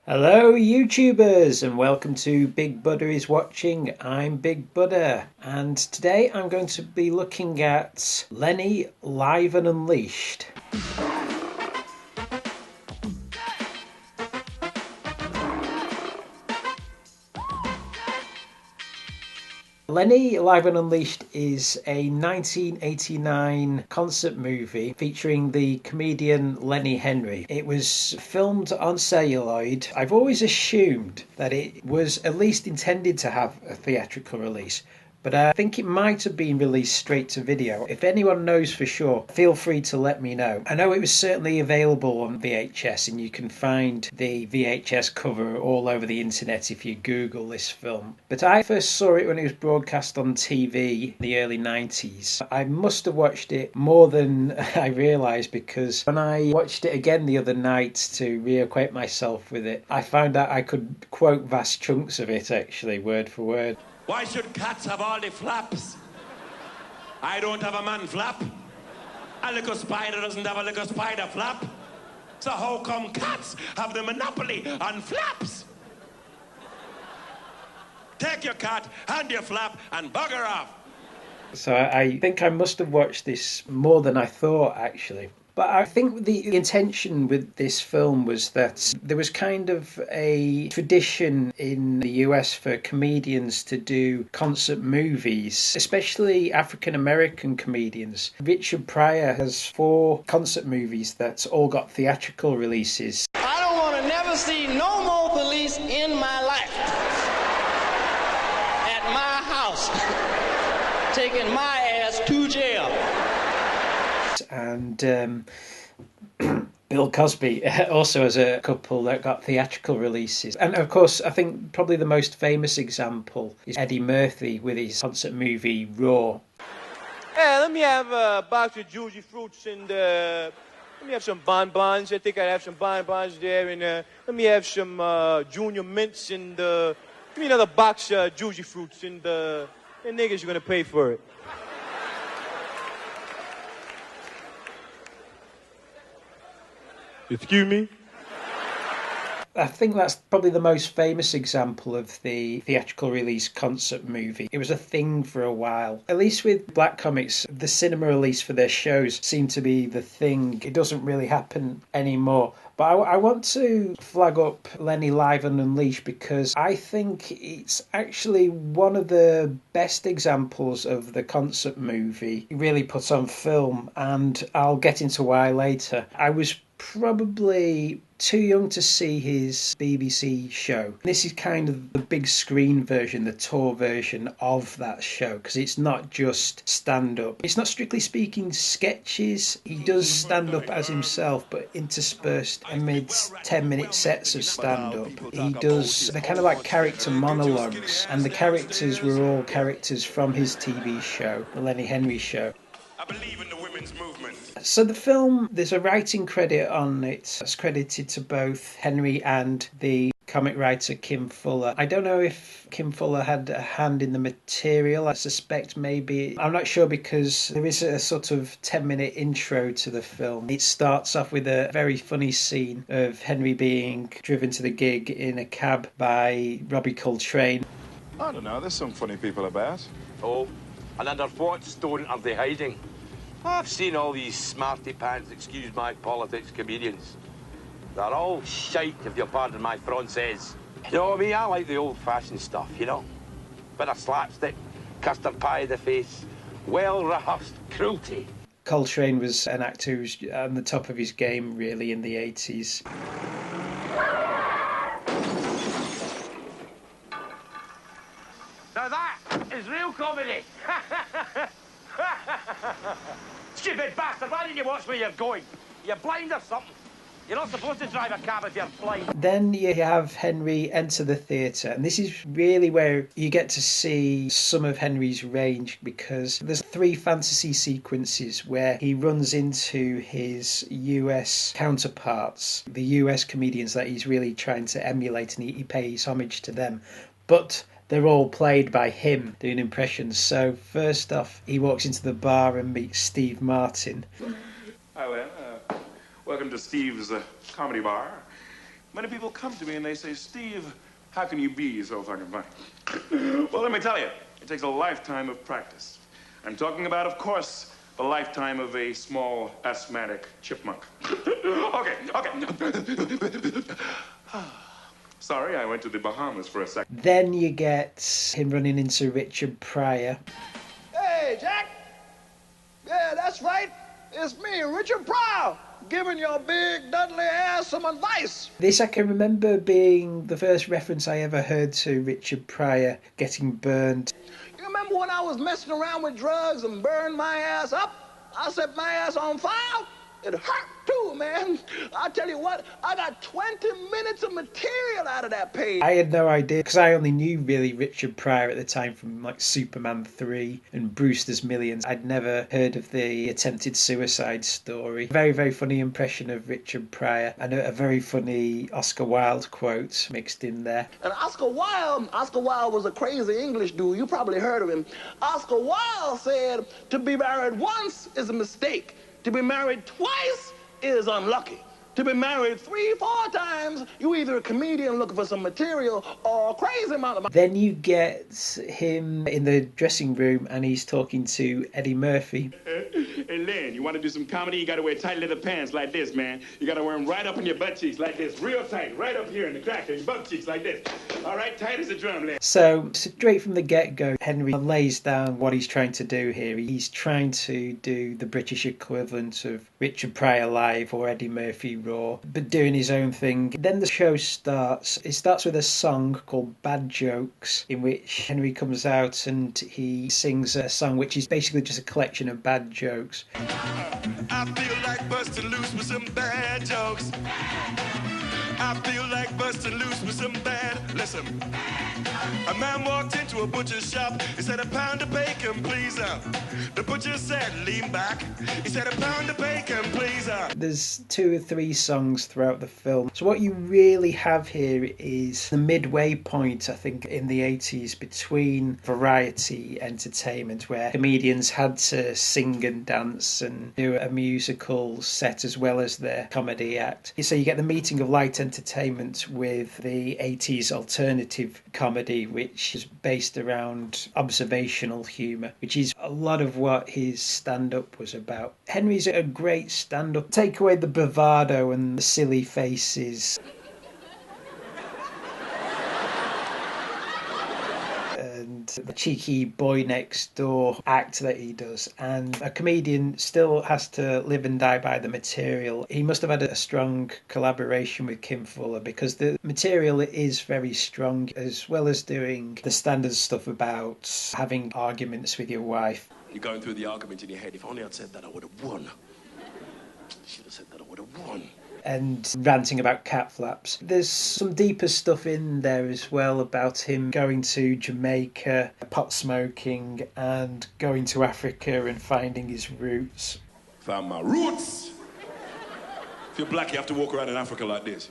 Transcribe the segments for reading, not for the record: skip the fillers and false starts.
Hello YouTubers and welcome to Big Buddha is Watching. I'm Big Buddha and today I'm going to be looking at Lenny Live and Unleashed. Lenny Live and Unleashed is a 1989 concert movie featuring the comedian Lenny Henry. It was filmed on celluloid. I've always assumed that it was at least intended to have a theatrical release, but I think it might have been released straight to video. If anyone knows for sure, feel free to let me know. I know it was certainly available on VHS, and you can find the VHS cover all over the internet if you Google this film. But I first saw it when it was broadcast on TV in the early 90s. I must have watched it more than I realised, because when I watched it again the other night to reacquaint myself with it, I found out I could quote vast chunks of it actually, word for word. Why should cats have all the flaps? I don't have a man flap. A little spider doesn't have a little spider flap. So how come cats have the monopoly on flaps? Take your cat and your flap and bugger off. So I think I must have watched this more than I thought actually. But I think the intention with this film was that there was kind of a tradition in the US for comedians to do concert movies, especially African American comedians. Richard Pryor has 4 concert movies that all got theatrical releases. I don't want to never see no more police in my life at my house taking my ass to jail. And Bill Cosby also has a couple that got theatrical releases. And of course, I think probably the most famous example is Eddie Murphy with his concert movie Raw. Hey, let me have a box of Juicy Fruits and let me have some bonbons. I think I'd have some bonbons there. And let me have some Junior Mints and give me another box of Juicy Fruits and the niggas are going to pay for it. Excuse me? I think that's probably the most famous example of the theatrical release concert movie. It was a thing for a while. At least with black comics, the cinema release for their shows seemed to be the thing. It doesn't really happen anymore. But I want to flag up Lenny Live and Unleashed because I think it's actually one of the best examples of the concert movie really put on film, and I'll get into why later. I was probably too young to see his BBC show. This is kind of the big screen version, the tour version of that show, because it's not just stand-up. It's not strictly speaking sketches. He does stand-up as himself, but interspersed amid 10-minute sets of stand-up. He does, they're kind of like character monologues, and the characters were all characters from his TV show, the Lenny Henry Show. I believe in the women's movement. So the film, there's a writing credit on it. It's credited to both Henry and the comic writer Kim Fuller. I don't know if Kim Fuller had a hand in the material. I suspect maybe. I'm not sure, because there is a sort of 10-minute intro to the film. It starts off with a very funny scene of Henry being driven to the gig in a cab by Robbie Coltrane. I don't know, there's some funny people about. Oh, and under what stone are they hiding? I've seen all these smarty pants, excuse my politics, comedians. They're all shite, if you'll pardon my Francaise. You know me, I like the old-fashioned stuff, you know? Bit of slapstick, custard pie in the face, well-rehearsed cruelty. Coltrane was an actor who was on the top of his game, really, in the 80s. Now that is real comedy. Stupid bastard, why didn't you watch where you're going? You're blind or something? You're not supposed to drive a cab if you're blind. Then you have Henry enter the theatre, and this is really where you get to see some of Henry's range, because there's 3 fantasy sequences where he runs into his US counterparts, the US comedians that he's really trying to emulate, and he pays homage to them. But they're all played by him doing impressions. So first off, he walks into the bar and meets Steve Martin. Hi, Len. Welcome to Steve's Comedy Bar. Many people come to me and they say, Steve, how can you be so fucking funny? Well, let me tell you, it takes a lifetime of practice. I'm talking about, of course, the lifetime of a small asthmatic chipmunk. Okay. Sorry, I went to the Bahamas for a second. Then you get him running into Richard Pryor. Hey, Jack! Yeah, that's right. It's me, Richard Pryor, giving your big Dudley ass some advice. This I can remember being the first reference I ever heard to Richard Pryor getting burned. You remember when I was messing around with drugs and burned my ass up? I set my ass on fire. It hurt too, man. I tell you what, I got 20 minutes of material out of that page. I had no idea, because I only knew really Richard Pryor at the time from like Superman 3 and Brewster's Millions. I'd never heard of the attempted suicide story. Very, very funny impression of Richard Pryor, and a very funny Oscar Wilde quote mixed in there. And Oscar Wilde was a crazy English dude. You probably heard of him. Oscar Wilde said, to be married once is a mistake. To be married twice is unlucky. To be married 3-4 times, you either a comedian looking for some material or a crazy amount of money. Then you get him in the dressing room and he's talking to Eddie Murphy. Hey, Len, you want to do some comedy? You got to wear tight leather pants like this, man. You got to wear them right up in your butt cheeks like this. Real tight, right up here in the crack of your butt cheeks like this. All right, tight as a drum, Len. So, straight from the get-go, Henry lays down what he's trying to do here. He's trying to do the British equivalent of Richard Pryor Live or Eddie Murphy Raw, but doing his own thing. Then the show starts. It starts with a song called Bad Jokes, in which Henry comes out and he sings a song which is basically just a collection of bad jokes. I feel like busting loose with some bad jokes. I feel like busting loose with some bad. Listen. A man walked into a butcher's shop. He said, "A pound of bacon, please." The butcher said, "Lean back." He said, "A pound of bacon, please." There's 2 or 3 songs throughout the film. So what you really have here is the midway point, I think, in the 80s between variety entertainment, where comedians had to sing and dance and do a musical set as well as their comedy act. So you get the meeting of light entertainment with the 80s alternative comedy, which is based around observational humour, which is a lot of what his stand-up was about. Henry's a great stand-up. Take away the bravado and the silly faces and the cheeky boy next door act that he does, and a comedian still has to live and die by the material. He must have had a strong collaboration with Kim Fuller, because the material is very strong, as well as doing the standard stuff about having arguments with your wife. You're going through the argument in your head. If only I'd said that, I would have won. Should have said that, I would have won. And ranting about cat flaps. There's some deeper stuff in there as well about him going to Jamaica, pot smoking, and going to Africa and finding his roots. Found my roots. If you're black, you have to walk around in Africa like this.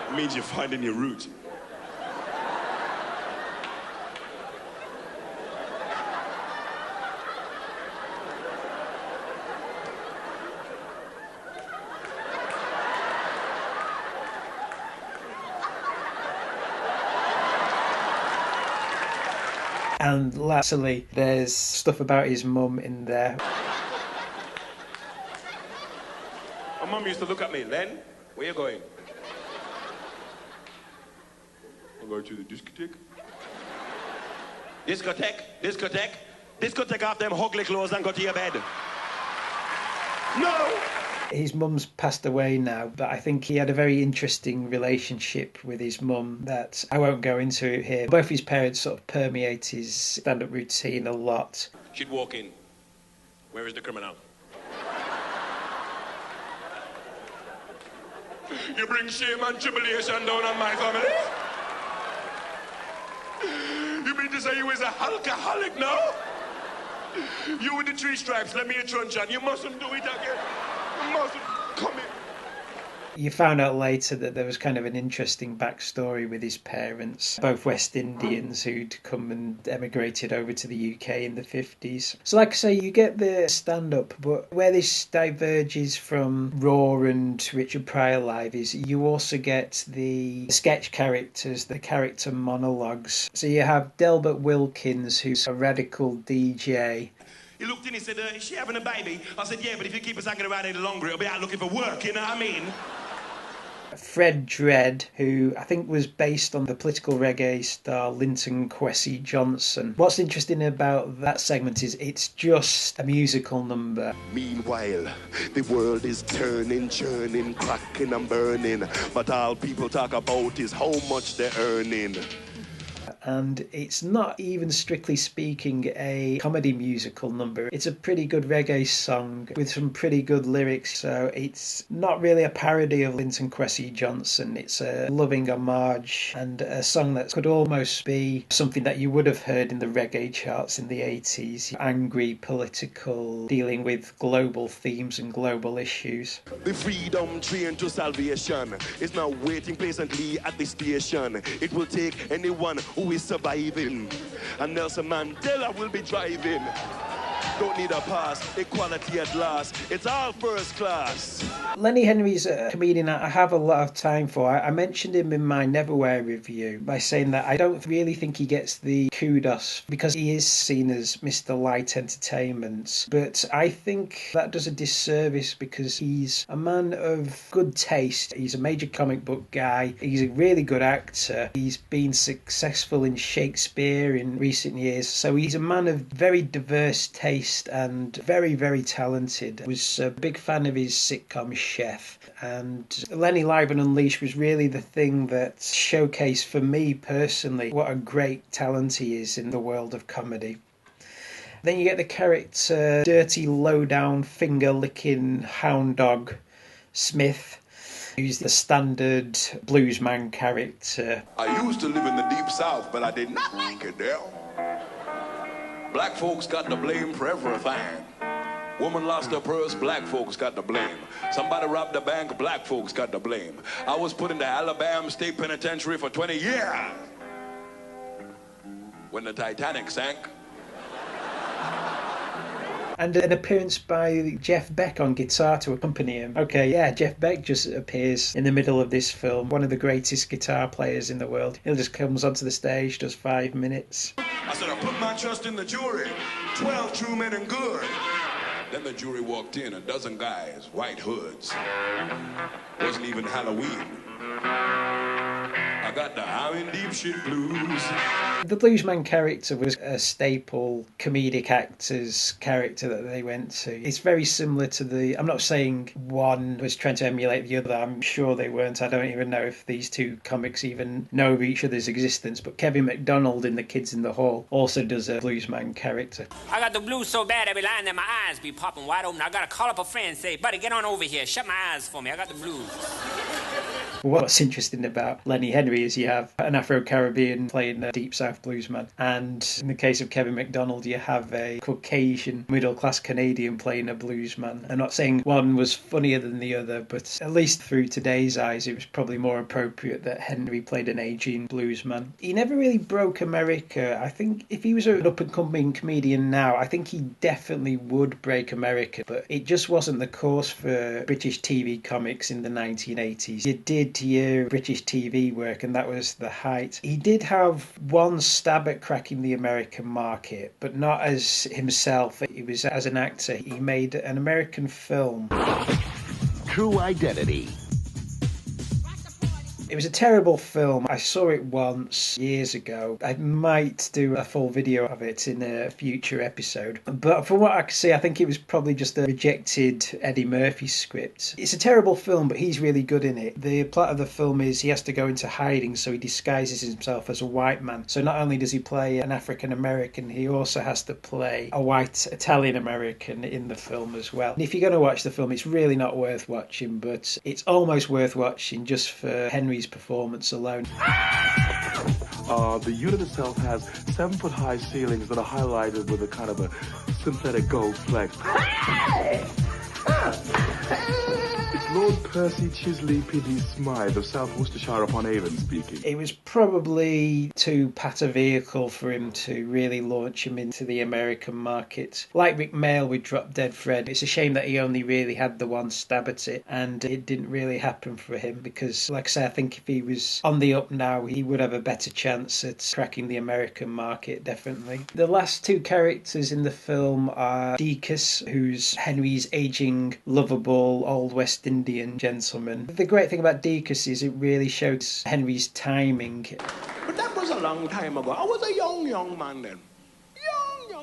It means you're finding your roots. And lastly, there's stuff about his mum in there. My mum used to look at me, "Len, where you going?" "I'm going to the discotheque." Discotheque? Discotheque? Discotheque off them ugly clothes and go to your bed. No! His mum's passed away now, but I think he had a very interesting relationship with his mum that I won't go into here. Both his parents sort of permeate his stand-up routine a lot. She'd walk in. "Where is the criminal?" "You bring shame and tribulation down on my family? You mean to say you is a alcoholic now? You with the 3 stripes, let me a truncheon. You mustn't do it again. You mustn't come in." You found out later that there was kind of an interesting backstory with his parents, both West Indians who'd come and emigrated over to the UK in the 50s. So like I say, you get the stand-up, but where this diverges from Raw and Richard Pryor Live is you also get the sketch characters, the character monologues. So you have Delbert Wilkins, who's a radical DJ. He looked in, he said, is she having a baby? I said, yeah, but if you keep us hanging around any longer, it'll be out looking for work, you know what I mean? Fred Dredd, who I think was based on the political reggae star Linton Kwesi Johnson. What's interesting about that segment is it's just a musical number. Meanwhile, the world is turning, churning, cracking and burning, but all people talk about is how much they're earning. And it's not even strictly speaking a comedy musical number. It's a pretty good reggae song with some pretty good lyrics, so it's not really a parody of Linton Kwesi Johnson. It's a loving homage and a song that could almost be something that you would have heard in the reggae charts in the 80s. Angry, political, dealing with global themes and global issues. The freedom train to salvation is now waiting patiently at the station. It will take anyone who is surviving, and Nelson Mandela will be driving. Don't need a pass, equality at last, it's all first class. Lenny Henry's a comedian I have a lot of time for. I mentioned him in my Neverwhere review by saying that I don't really think he gets the kudos because he is seen as Mr. Light Entertainment, but I think that does a disservice because he's a man of good taste. He's a major comic book guy, he's a really good actor, he's been successful in Shakespeare in recent years, so he's a man of very diverse taste and very, very talented. I was a big fan of his sitcom Chef, and Lenny Live and Unleashed was really the thing that showcased for me personally what a great talent he is in the world of comedy. Then you get the character dirty, low-down, finger-licking hound dog Smith, who's the standard bluesman character. I used to live in the deep south, but I did not like it there. Black folks got to blame for everything. Woman lost her purse, black folks got to blame. Somebody robbed the bank, black folks got to blame. I was put in the Alabama State Penitentiary for 20 years. When the Titanic sank. And an appearance by Jeff Beck on guitar to accompany him. Okay, yeah, Jeff Beck just appears in the middle of this film. One of the greatest guitar players in the world. He just comes onto the stage, does 5 minutes. I said, I put my trust in the jury. 12 true men and good. Then the jury walked in, a dozen guys, white hoods. Wasn't even Halloween. I got the I'm in deep shit blues. The bluesman character was a staple comedic actor's character that they went to. It's very similar to the... I'm not saying one was trying to emulate the other. I'm sure they weren't. I don't even know if these two comics even know of each other's existence. But Kevin McDonald in The Kids in the Hall also does a bluesman character. I got the blues so bad every line that my eyes be popping wide open. I gotta call up a friend and say, buddy, get on over here. Shut my eyes for me. I got the blues. What's interesting about Lenny Henry is you have an Afro-Caribbean playing a Deep South bluesman, and in the case of Kevin McDonald you have a Caucasian middle-class Canadian playing a bluesman. I'm not saying one was funnier than the other, but at least through today's eyes it was probably more appropriate that Henry played an aging bluesman. He never really broke America. I think if he was an up-and-coming comedian now, I think he definitely would break America, but it just wasn't the course for British TV comics in the 1980s. You did year British TV work, and that was the height. He did have one stab at cracking the American market, but not as himself. It was as an actor. He made an American film. True Identity. It was a terrible film. I saw it once years ago. I might do a full video of it in a future episode. But from what I can see, I think it was probably just a rejected Eddie Murphy script. It's a terrible film, but he's really good in it. The plot of the film is he has to go into hiding, so he disguises himself as a white man. So not only does he play an African American, he also has to play a white Italian American in the film as well. And if you're going to watch the film, it's really not worth watching, but it's almost worth watching just for Henry's performance alone. The unit itself has 7-foot-high ceilings that are highlighted with a kind of a synthetic gold flex. It's Lord Percy Chisley P.D. Smythe of South Worcestershire upon Avon speaking. It was probably too pat a vehicle for him to really launch him into the American market. Like Rick Mail with Drop Dead Fred, it's a shame that he only really had the one stab at it, and it didn't really happen for him because, like I say, I think if he was on the up now, he would have a better chance at cracking the American market, definitely. The last two characters in the film are Deacus, who's Henry's aging, lovable, old West Indian gentleman. The great thing about Deacus is it really shows Henry's timing. But that was a long time ago. I was a young man then.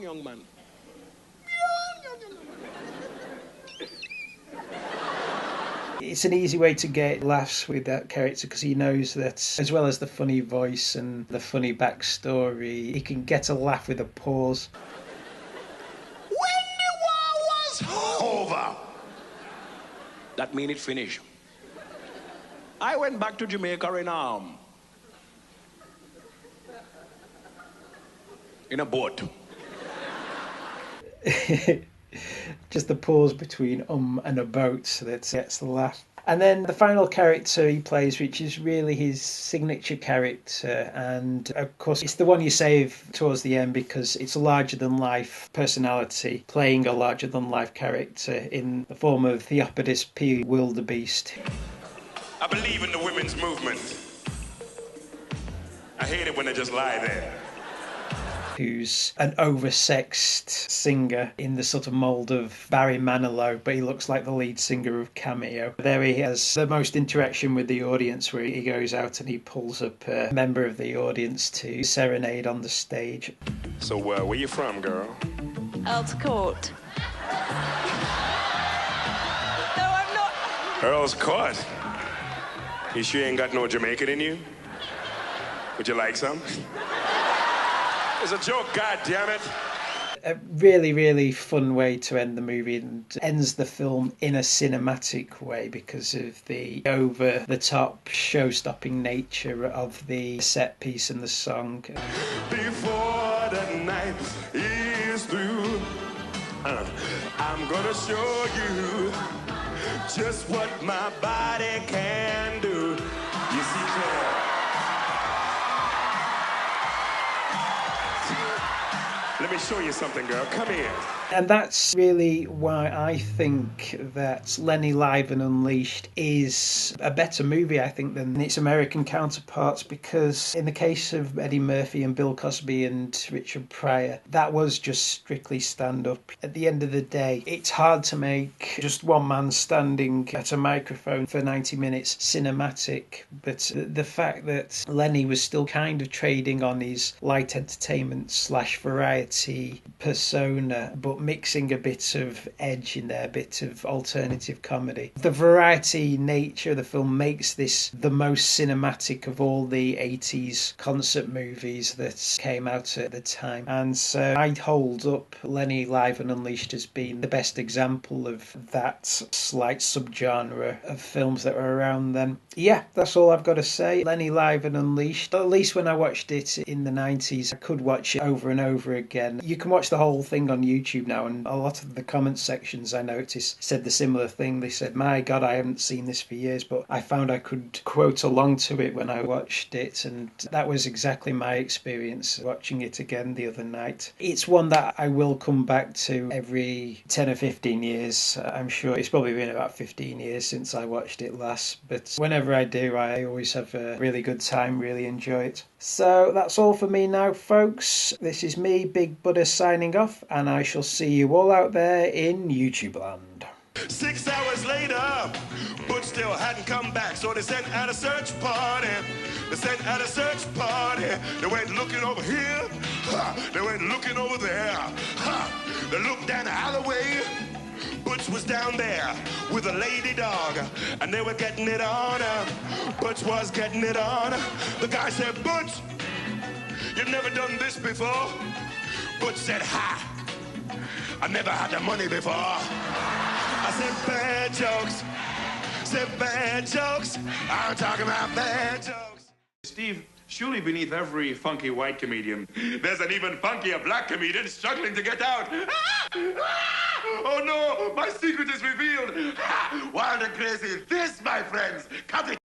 Young man. It's an easy way to get laughs with that character because he knows that, as well as the funny voice and the funny backstory, he can get a laugh with a pause. When the war was over, that mean it finished. I went back to Jamaica in a boat. Just the pause between and a boat that gets the laugh. And then the final character he plays, which is really his signature character, and of course it's the one you save towards the end because it's a larger-than-life personality playing a larger-than-life character in the form of Theopolis P. Wildebeest. I believe in the women's movement. I hate it when they just lie there. Who's an oversexed singer in the sort of mould of Barry Manilow, but he looks like the lead singer of Cameo. There he has the most interaction with the audience, where he goes out and he pulls up a member of the audience to serenade on the stage. So where you from, girl? Earl's Court. No, I'm not. Earl's Court? You sure you ain't got no Jamaican in you? Would you like some? It's a joke, goddammit. A really, really fun way to end the movie, and ends the film in a cinematic way because of the over-the-top, show-stopping nature of the set piece and the song. Before the night is through, I'm gonna show you just what my body can do. You see, Claire? Let me show you something, girl. Come here. And that's really why I think that Lenny Live and Unleashed is a better movie, I think, than its American counterparts, because in the case of Eddie Murphy and Bill Cosby and Richard Pryor, that was just strictly stand-up. At the end of the day, it's hard to make just one man standing at a microphone for 90 minutes cinematic, but the fact that Lenny was still kind of trading on his light entertainment / variety persona, but mixing a bit of edge in there, a bit of alternative comedy. The variety nature of the film makes this the most cinematic of all the 80s concert movies that came out at the time. And so I hold up Lenny Live and Unleashed as being the best example of that slight subgenre of films that were around then. Yeah, that's all I've got to say. Lenny Live and Unleashed. At least when I watched it in the 90s, I could watch it over and over again. You can watch the whole thing on YouTube now, and a lot of the comment sections I noticed said the similar thing. They said, my God, I haven't seen this for years, but I found I could quote along to it when I watched it, and that was exactly my experience watching it again the other night. It's one that I will come back to every 10 or 15 years. I'm sure it's probably been about 15 years since I watched it last, but whenever I do, I always have a really good time, really enjoy it. So that's all for me now, folks. This is me, Big Buddha, signing off, and I shall see you all out there in YouTube land. 6 hours later, Butch still hadn't come back, so they sent out a search party. They sent out a search party. They went looking over here. They went looking over there. They looked down the alleyway. Butch was down there with a lady dog, and they were getting it on. Butch was getting it on. The guy said, Butch, you've never done this before? Butch said, ha, I never had the money before. I said, bad jokes. Said bad jokes. I'm talking about bad jokes. Steve, surely beneath every funky white comedian, there's an even funkier black comedian struggling to get out. Oh no, my secret is revealed. Wild and crazy, this, my friends. Cut it.